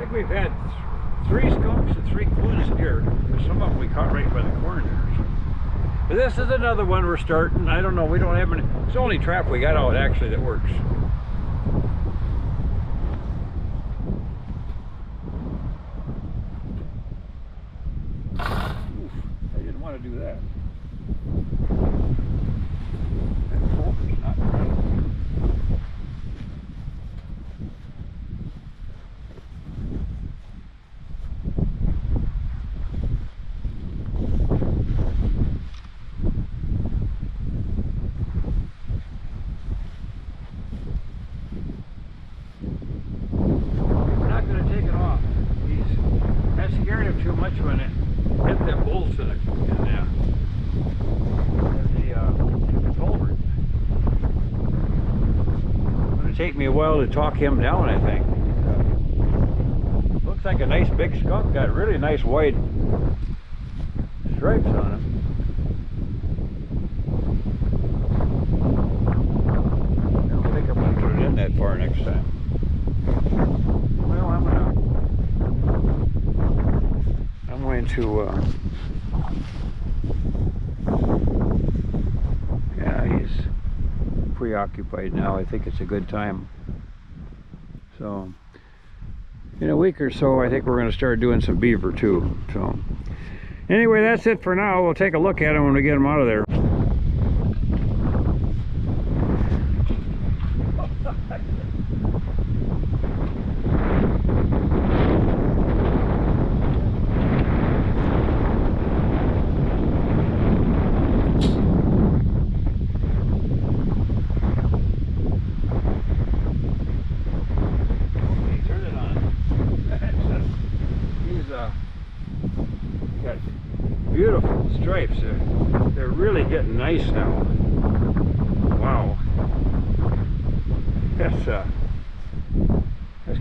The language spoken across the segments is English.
think we've had 3 skunks and 3 coons here. Some of them we caught right by the corn there. But this is another one we're starting. I don't know, we don't have any. It's the only trap we got out actually that works. Oof, I didn't want to do that. That focus is not right. Too much when it hit them bolts in the culvert. It's going to take me a while to talk him down, I think. Looks like a nice big skunk, got really nice wide stripes on him. I don't think I'm going to put it in that far next time. Well, I'm going to yeah, he's preoccupied now. I think it's a good time. So in a week or so I think we're going to start doing some beaver too. So anyway, that's it for now. We'll take a look at him when we get him out of there. Beautiful stripes. They're really getting nice now. Wow. That's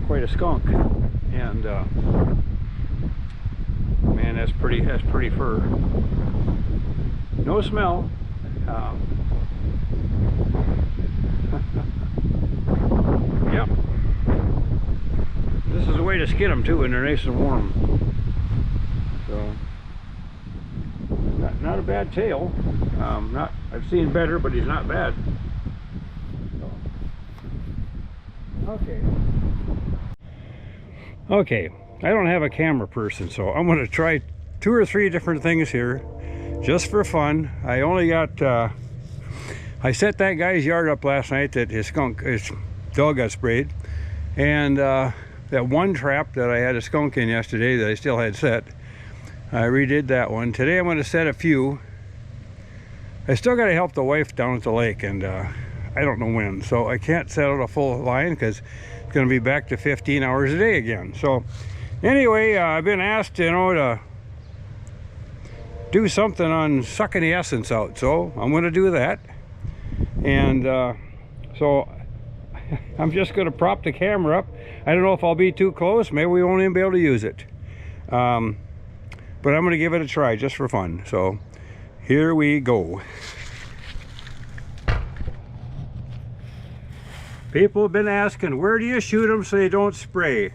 quite a skunk. And man, that's pretty fur. No smell. Yep. This is a way to skin them too when they're nice and warm. So not a bad tail. I've seen better, but he's not bad. So. Okay, I don't have a camera person, so I'm going to try 2 or 3 different things here just for fun. I only got I set that guy's yard up last night that his dog got sprayed, and that one trap that I had a skunk in yesterday that I still had set, I redid that one. Today I'm going to set a few. I still got to help the wife down at the lake, and I don't know when, so I can't set out a full line because it's going to be back to 15 hours a day again. So anyway, I've been asked, you know, to do something on sucking the essence out, so I'm going to do that. And so I'm just going to prop the camera up. I don't know if I'll be too close. Maybe we won't even be able to use it. But I'm going to give it a try just for fun. So here we go. People have been asking, where do you shoot them so they don't spray?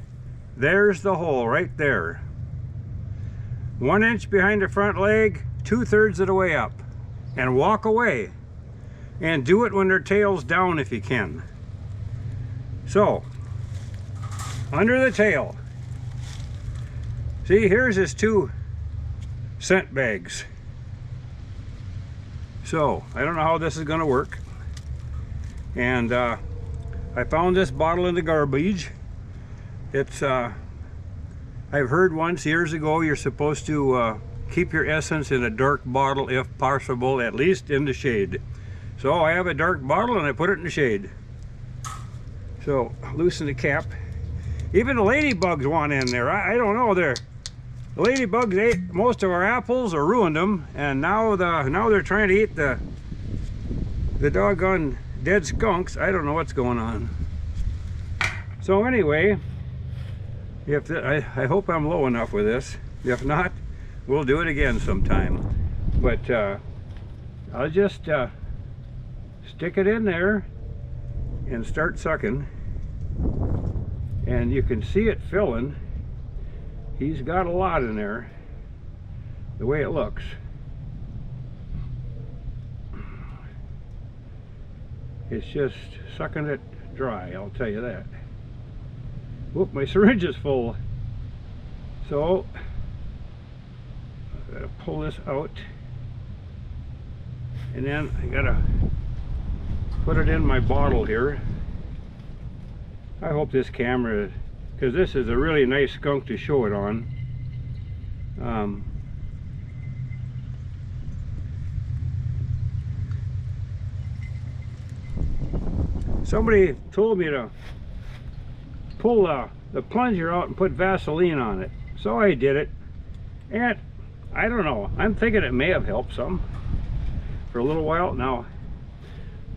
There's the hole right there. 1 inch behind the front leg, 2/3 of the way up. And walk away. And do it when their tail's down if you can. So, under the tail. See, here's his 2 scent bags. So I don't know how this is going to work, and I found this bottle in the garbage. It's I've heard once years ago you're supposed to keep your essence in a dark bottle if possible, at least in the shade. So I have a dark bottle and I put it in the shade. So loosen the cap. Even the ladybugs want in there. I don't know, the ladybugs ate most of our apples or ruined them, and now they're trying to eat the doggone dead skunks. I don't know what's going on. So anyway, I hope I'm low enough with this. If not, we'll do it again sometime. But I'll just stick it in there and start sucking, and you can see it filling. He's got a lot in there, the way it looks. It's just sucking it dry, I'll tell you that. Whoop, my syringe is full. So, I've got to pull this out. And then I got to put it in my bottle here. I hope this camera, because this is a really nice skunk to show it on. Somebody told me to pull the plunger out and put Vaseline on it. So I did it. And I don't know. I'm thinking it may have helped some for a little while. Now,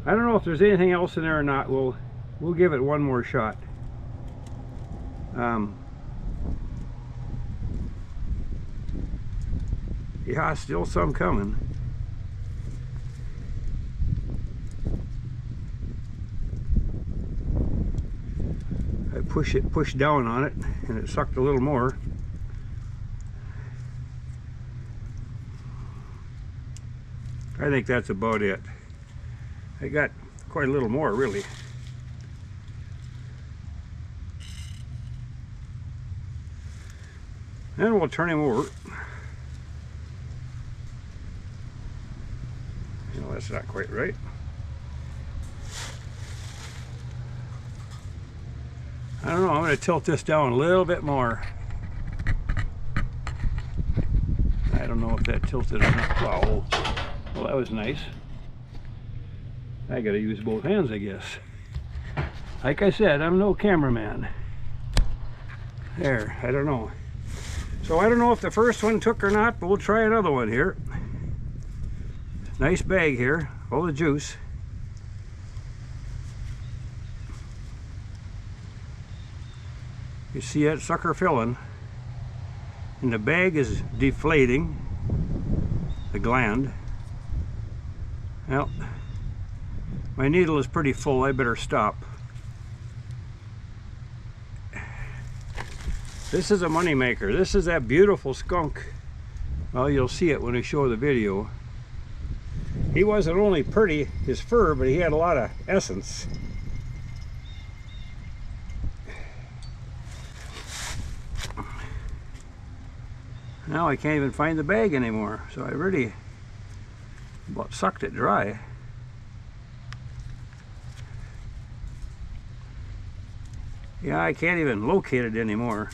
I don't know if there's anything else in there or not. We'll give it one more shot. Yeah, still some coming. I push down on it, and it sucked a little more. I think that's about it. I got quite a little more, really. And we'll turn him over. You know, that's not quite right. I don't know, I'm going to tilt this down a little bit more. I don't know if that tilted enough. Wow. Well, that was nice. I got to use both hands, I guess. Like I said, I'm no cameraman. There, I don't know. So I don't know if the first one took or not, but we'll try another one here. Nice bag here, full of juice. You see that sucker filling, and the bag is deflating, the gland. Well, my needle is pretty full, I better stop. This is a money maker. This is that beautiful skunk. Well, you'll see it when I show the video. He wasn't only pretty, his fur, but he had a lot of essence. Now I can't even find the bag anymore, so I really about sucked it dry. Yeah, I can't even locate it anymore.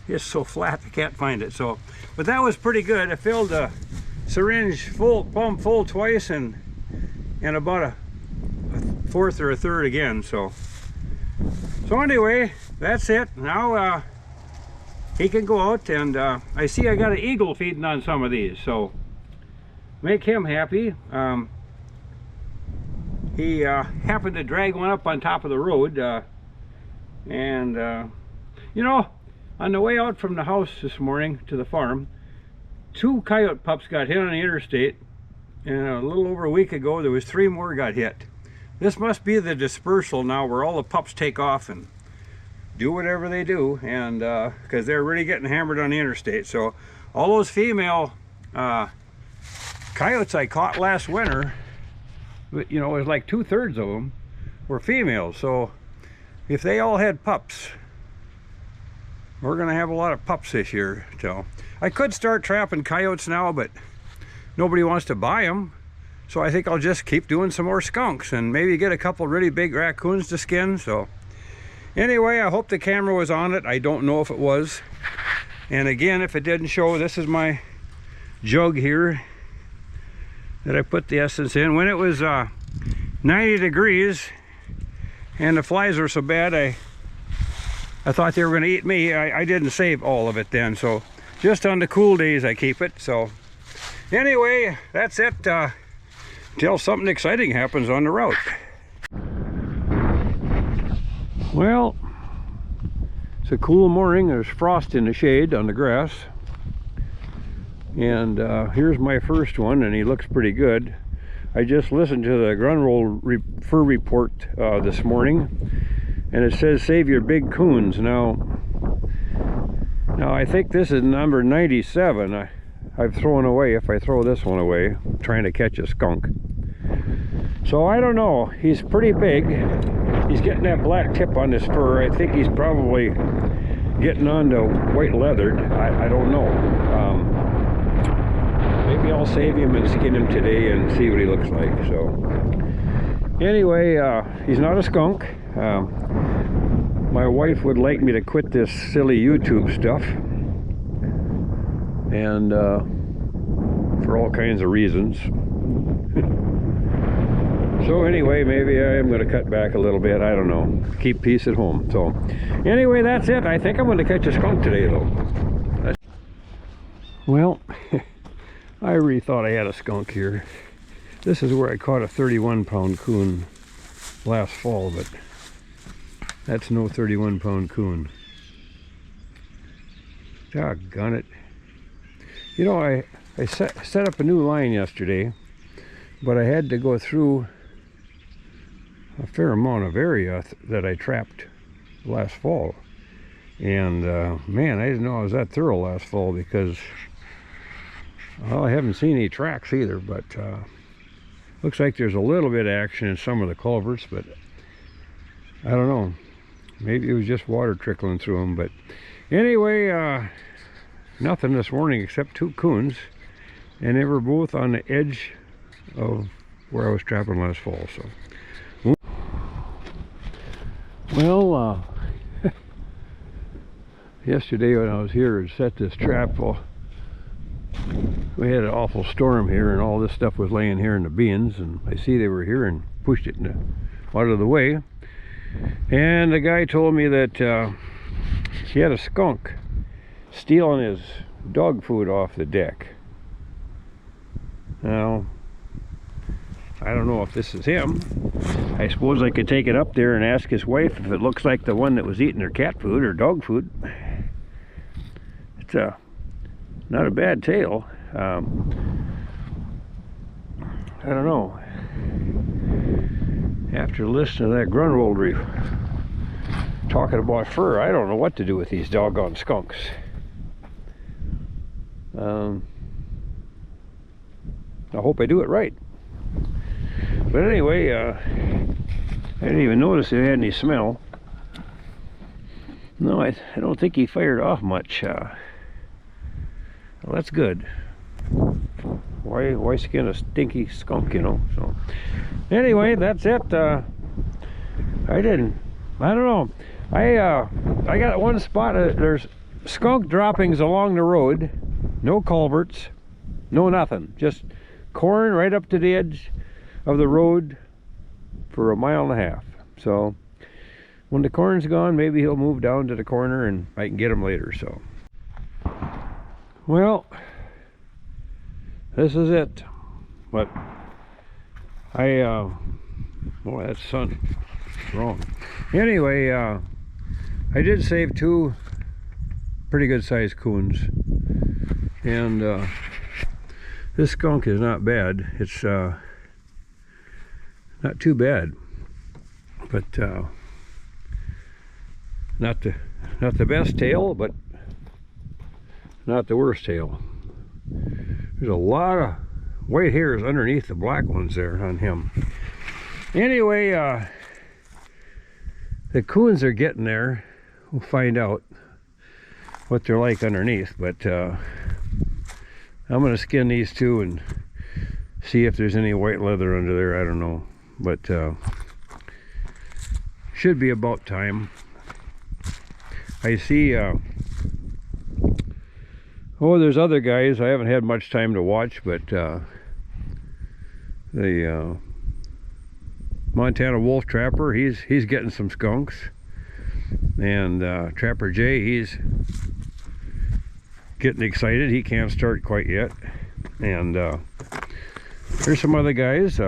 It's so flat I can't find it. So, but that was pretty good. I filled the syringe plumb full twice, and about a fourth or a third again. So anyway, that's it. Now he can go out, and I see I got an eagle feeding on some of these, so make him happy. He happened to drag one up on top of the road, you know, on the way out from the house this morning to the farm, 2 coyote pups got hit on the interstate, and a little over a week ago there was 3 more got hit. This must be the dispersal now, where all the pups take off and do whatever they do, and because they're really getting hammered on the interstate. So all those female coyotes I caught last winter, you know, it was like 2/3 of them were females. So if they all had pups, we're gonna have a lot of pups this year. So I could start trapping coyotes now, but nobody wants to buy them. So I think I'll just keep doing some more skunks and maybe get a couple really big raccoons to skin. So anyway, I hope the camera was on it. I don't know if it was. And again, if it didn't show, this is my jug here that I put the essence in. When it was 90 degrees and the flies were so bad, I thought they were going to eat me. I didn't save all of it then, so just on the cool days I keep it. So anyway, that's it, till something exciting happens on the route. Well, it's a cool morning. There's frost in the shade on the grass, and here's my first one, and he looks pretty good. I just listened to the Grunwald Fur Report this morning, and it says save your big coons. Now I think this is number 97. I've thrown away. If I throw this one away, trying to catch a skunk. So I don't know. He's pretty big. He's getting that black tip on his fur. I think he's probably getting onto white leathered. I don't know. Maybe I'll save him and skin him today and see what he looks like. So anyway, he's not a skunk. My wife would like me to quit this silly YouTube stuff, and for all kinds of reasons. So anyway, maybe I am going to cut back a little bit. I don't know. Keep peace at home. So anyway, that's it. I think I'm going to catch a skunk today, though. Well, I really thought I had a skunk here. This is where I caught a 31-pound coon last fall, but that's no 31-pound coon. Doggone it. You know, I set up a new line yesterday, but I had to go through a fair amount of area that I trapped last fall. And man, I didn't know I was that thorough last fall, because well, I haven't seen any tracks either, but looks like there's a little bit of action in some of the culverts, but I don't know. Maybe it was just water trickling through them. But anyway, nothing this morning except 2 coons, and they were both on the edge of where I was trapping last fall. So well, yesterday when I was here to set this trap, well, we had an awful storm here, and all this stuff was laying here in the bins, and I see they were here and pushed it out of the way. And the guy told me that he had a skunk stealing his dog food off the deck. Now, I don't know if this is him. I suppose I could take it up there and ask his wife if it looks like the one that was eating her cat food or dog food. It's not a bad tale. I don't know. After listening to that Grunwald talking about fur, I don't know what to do with these doggone skunks. I hope I do it right. But anyway, I didn't even notice it had any smell. No, I don't think he fired off much. Well, that's good. Why skin a stinky skunk, you know? So anyway, that's it. I don't know. I got one spot. There's skunk droppings along the road. No culverts, no nothing. Just corn right up to the edge of the road for 1.5 miles. So when the corn's gone, maybe he'll move down to the corner and I can get him later. So well, this is it. But oh, that sun wrong. Anyway, I did save 2 pretty good sized coons, and this skunk is not bad. It's not too bad, but not the best tail, but not the worst tail. There's a lot of white hairs underneath the black ones there on him. Anyway, the coons are getting there. We'll find out what they're like underneath, but I'm going to skin these 2 and see if there's any white leather under there. I don't know, but should be about time. I see oh, there's other guys. I haven't had much time to watch, but the Montana Wolf Trapper, he's getting some skunks, and Trapper Jay, he's getting excited. He can't start quite yet, and there's some other guys.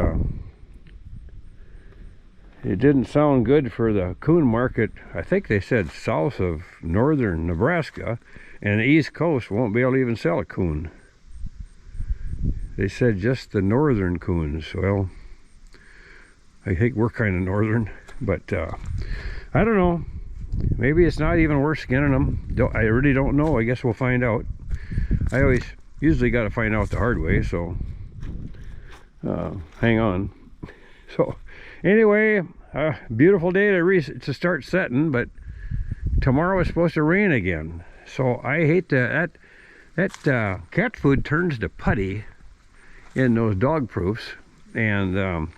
It didn't sound good for the coon market. I think they said south of northern Nebraska, and the East Coast won't be able to even sell a coon. They said just the northern coons. Well, I think we're kind of northern, but I don't know. Maybe it's not even worth skinning them. I really don't know. I guess we'll find out. I usually got to find out the hard way, so hang on. So anyway, beautiful day to start setting, but tomorrow is supposed to rain again. So I hate that cat food turns to putty in those dog proofs. And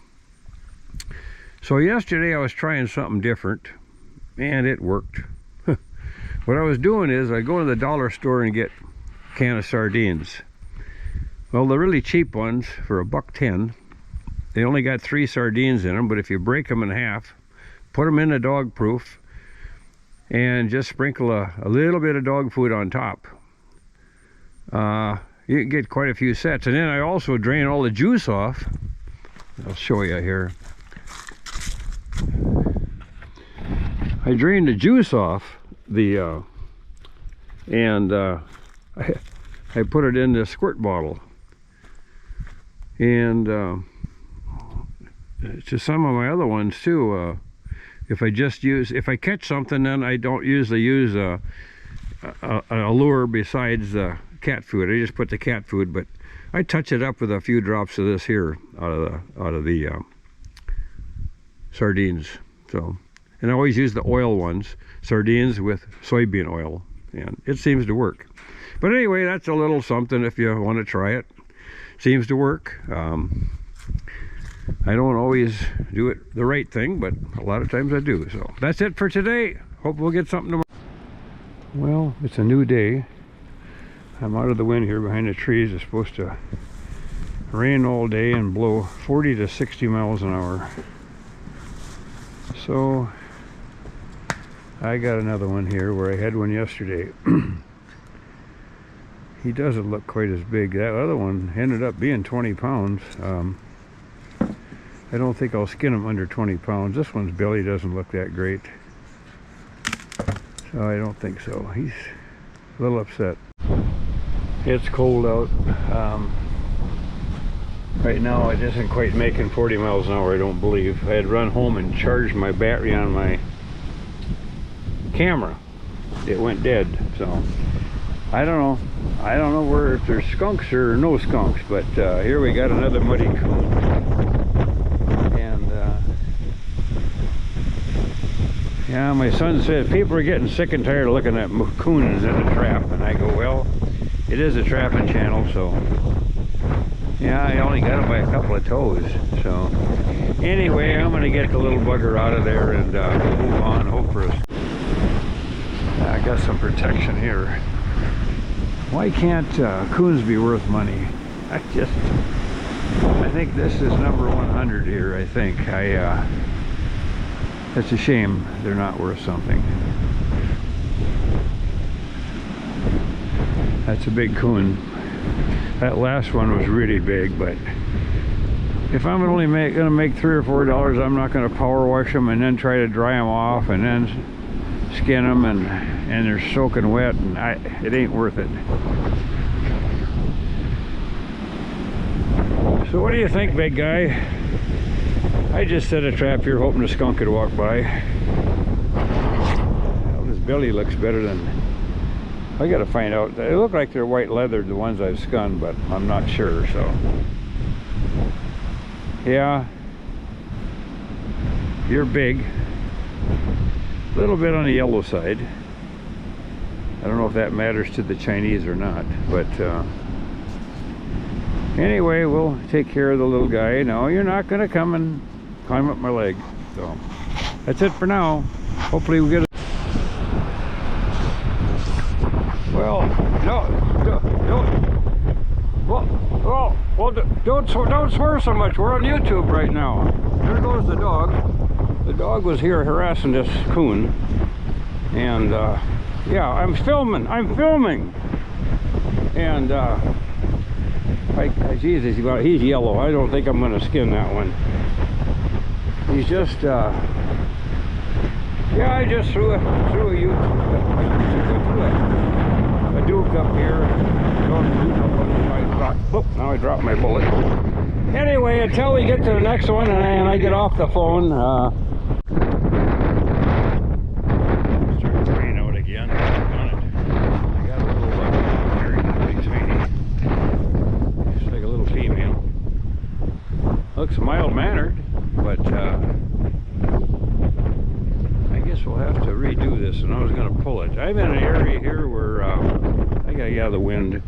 so yesterday I was trying something different, and it worked. What I was doing is I go to the dollar store and get a can of sardines. Well, the really cheap ones for $1.10, they only got 3 sardines in them, but if you break them in half, put them in a dog proof, and just sprinkle a little bit of dog food on top, you can get quite a few sets. And then I also drain all the juice off. I'll show you here. I drained the juice off the I put it in the squirt bottle, and to some of my other ones too. If I catch something, then I don't usually use a lure besides the cat food. I just put the cat food, but I touch it up with a few drops of this here out of the sardines. So, and I always use the oil ones, sardines with soybean oil, and it seems to work. But anyway, that's a little something if you want to try it. Seems to work. I don't always do it the right thing, but a lot of times I do. So that's it for today. Hope we'll get something tomorrow. Well, it's a new day. I'm out of the wind here behind the trees. It's supposed to rain all day and blow 40 to 60 miles an hour. So I got another one here where I had one yesterday. He doesn't look quite as big. That other one ended up being 20 pounds. I don't think I'll skin him under 20 pounds. This one's belly doesn't look that great, so I don't think so. He's a little upset. It's cold out. Right now it isn't quite making 40 miles an hour, I don't believe. I had run home and charged my battery on my camera. It went dead, so I don't know. I don't know if there's skunks or no skunks, but here we got another muddy coon. And yeah, my son said people are getting sick and tired of looking at coons in a trap, and I go, well, it is a trapping channel, so yeah, I only got him by a couple of toes. So anyway, I'm gonna get the little bugger out of there and move on. Hope for I got some protection here. Why can't coons be worth money? I think this is number 100 here. I think it's a shame they're not worth something. That's a big coon. That last one was really big, but if I'm only gonna make $3 or $4, I'm not gonna power wash them and then try to dry them off and then skin them, and they're soaking wet, and it ain't worth it. So what do you think, big guy? I just set a trap here hoping a skunk could walk by. Well, this belly looks better than I gotta find out. They look like they're white leathered, the ones I've skunned, but I'm not sure. So yeah, you're big. A little bit on the yellow side. I don't know if that matters to the Chinese or not, but anyway, we'll take care of the little guy. No, you're not gonna come and climb up my leg. So that's it for now. Hopefully we get don't swear so much. We're on YouTube right now. There goes the dog. The dog was here harassing this coon, and yeah, I'm filming, and Jesus, he's yellow. I don't think I'm going to skin that one. He's just yeah, I just threw a YouTube, Duke up here. Oh, now I dropped my bullet. Anyway, until we get to the next one and I get off the phone, starting to rain out again. I got a little very big sweetie. Looks like a little female. Looks mild-mannered, but I guess we'll have to redo this, and I was going to pull it. I'm in an area here where I got to get out of the wind.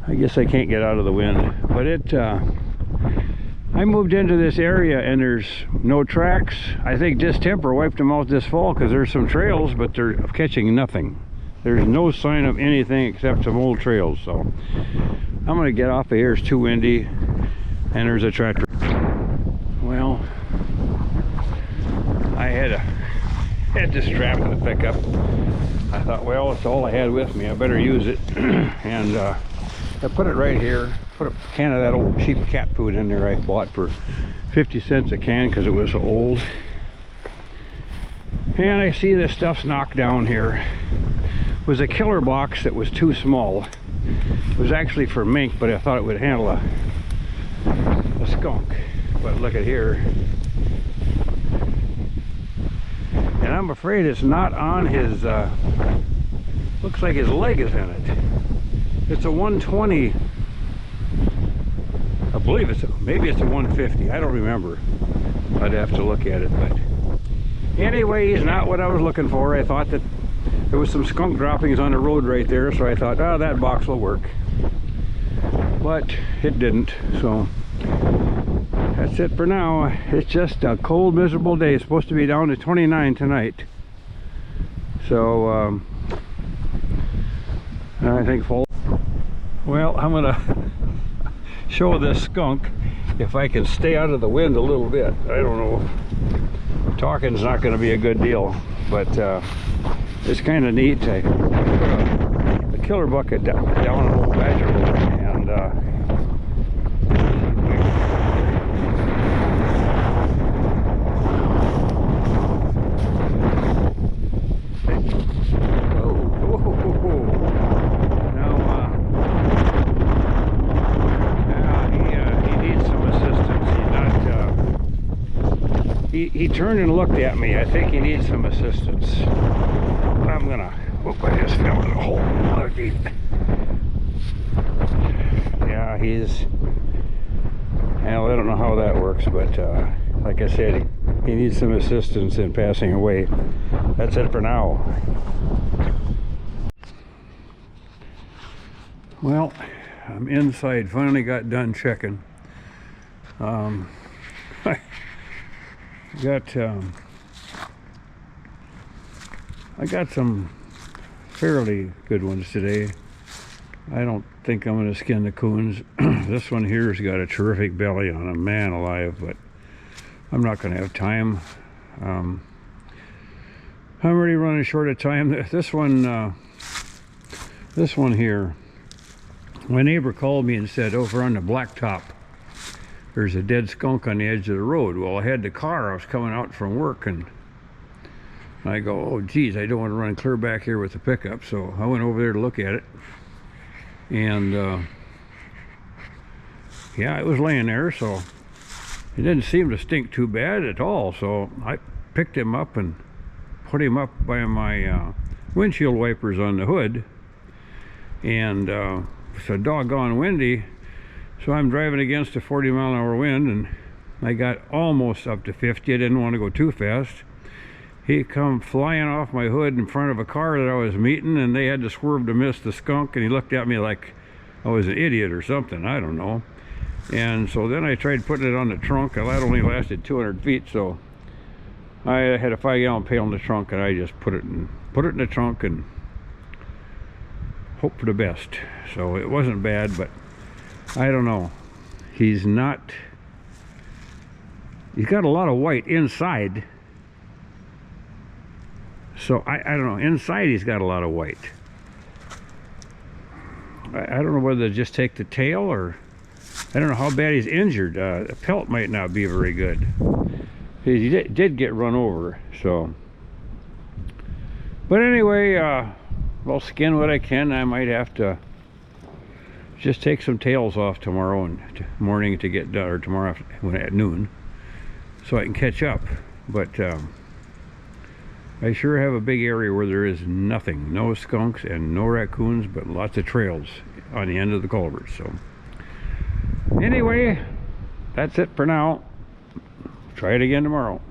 I guess I can't get out of the wind, but I moved into this area and there's no tracks. I think distemper wiped them out this fall because there's some trails, but they're catching nothing. There's no sign of anything except some old trails, so I'm gonna get off of here. It's too windy and there's a tractor. Well, I had this strap in the pickup. I thought, well, it's all I had with me, I better use it. And I put it right here, put a can of that old cheap cat food in there I bought for 50 cents a can because it was so old. And I see this stuff's knocked down here. It was a killer box that was too small. It was actually for mink, but I thought it would handle a skunk. But look at here. And I'm afraid it's not on his, looks like his leg is in it. It's a 120, I believe maybe it's a 150, I don't remember. I'd have to look at it, but anyway, he's not what I was looking for. I thought that there was some skunk droppings on the road right there, so I thought, oh, that box will work. But it didn't, so that's it for now. It's just a cold, miserable day. It's supposed to be down to 29 tonight. So, I think fall. Well, I'm gonna show this skunk if I can stay out of the wind a little bit. I don't know. Talking's not going to be a good deal, but it's kind of neat. I put a killer bucket down an old badger hole, and he turned and looked at me. I think he needs some assistance. I'm gonna, whoop, I just fell in a hole. Yeah, well, I don't know how that works, but like I said, he needs some assistance in passing away. That's it for now. Well, I'm inside, finally got done checking. I got some fairly good ones today. I don't think I'm going to skin the coons. This one here has got a terrific belly on him, man alive, but I'm not going to have time. I'm already running short of time. This one here, my neighbor called me and said, over on the blacktop there's a dead skunk on the edge of the road. Well, I had the car, I was coming out from work, and I go, oh geez, I don't want to run clear back here with the pickup, so I went over there to look at it, and yeah, it was laying there, so it didn't seem to stink too bad at all. So I picked him up and put him up by my windshield wipers on the hood, and it's so doggone windy. So I'm driving against a 40-mile-an-hour wind, and I got almost up to 50. I didn't want to go too fast. He come flying off my hood in front of a car that I was meeting, and they had to swerve to miss the skunk, and he looked at me like I was an idiot or something, I don't know. And so then I tried putting it on the trunk, and that only lasted 200 feet, so I had a 5-gallon pail in the trunk, and I just put it in the trunk and hope for the best. So it wasn't bad, but I don't know. He's got a lot of white inside. So I don't know. Inside he's got a lot of white. I don't know whether to just take the tail, or I don't know how bad he's injured. The pelt might not be very good. He did get run over, so. But anyway, I'll skin what I can. I might have to just take some tails off tomorrow and morning to get done, or tomorrow at noon, so I can catch up. But I sure have a big area where there is nothing, no skunks and no raccoons, but lots of trails on the end of the culvert. So anyway, that's it for now. Try it again tomorrow.